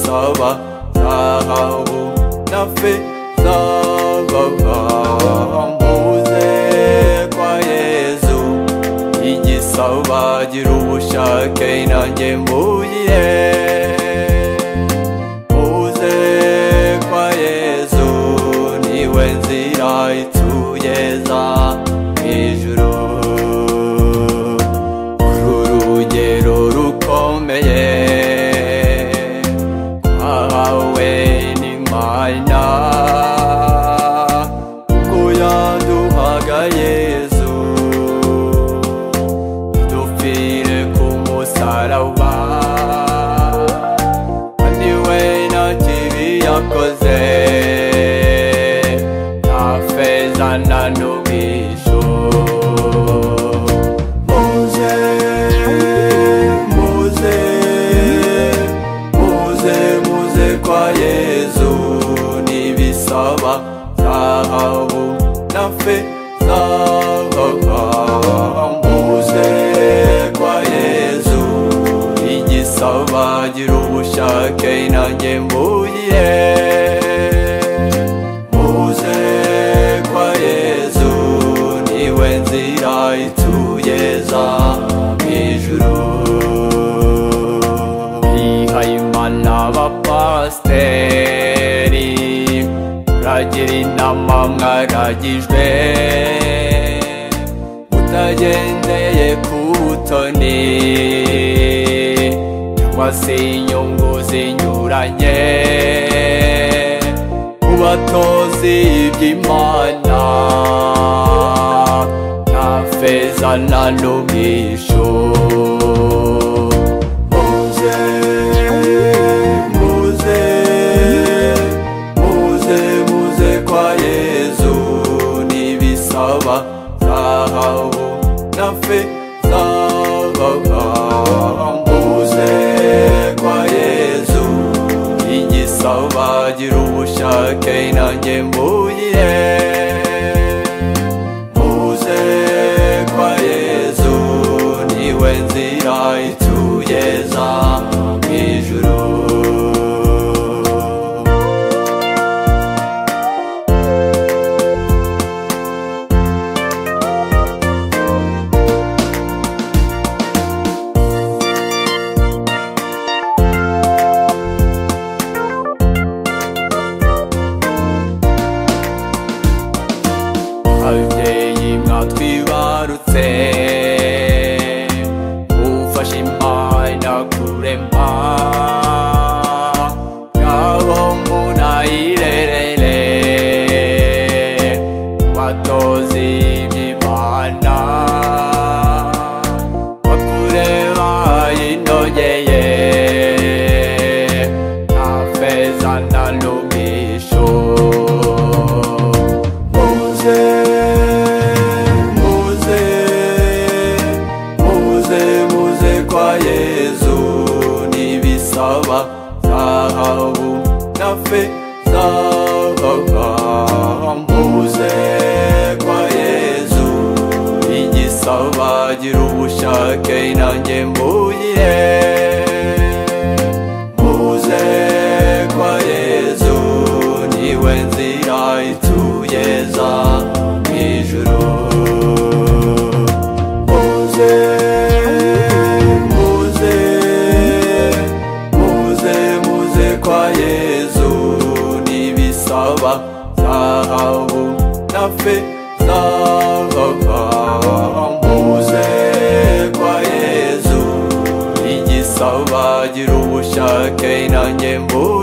igisaba zahabu na feza, muze kwa Yezu igisaba gira ubushake nanjye mbugire. Muze kwa Yezu niwe nzira itugeza ijuru. Uru rugero rukomeye twahawe n'Imana ubwo yaduhaga Yezu dupfire ku musaraba, kandi we nta kibi yakoze, nta feza nta n'ubwisho. Muze, muze, muze, muze kwa Yezu n'ibisaba zahabu na feza, muze kwa Yezu igisaba gira ubushake nanjye mbugire. Muze kwa Yezu niwe nzira itugeza mw'ijuru. Bihaye Imana abapasiteri muragira inama mwaragijwe, mutagendeye ku butoni cyangwa se inyungu zinyuranye, mubatozi iby'Imana nta feza nta n'ubwisho. Muze, muze, muze, muze kwa Yezu n'ibisaba zahabu na feza, muze kwa Yezu igisaba gira ubushake nanjye mbugire. Muze kwa Yezu niwe nzira itugeza mw'ijuru. Ababyeyi mwatwibarutse mufashe Imana kurema, ngabo munayirerere batozi iby'Imana, bakureba inogeye nta feza nta n'ubwisho. Muze, muze, muze, muze kwa Yezu n'ibisaba zahabu na feza, muze kwa Yezu igisaba gira ubushake nanjye mbugire. Muze kwa Yezu niwe nzira itugeza mw'ijuru. Muze, muze, muze, muze kwa Yezu n'ibisaba zahabu na feza, muze kwa Yezu igisaba gira ubushake nanjye mbugire.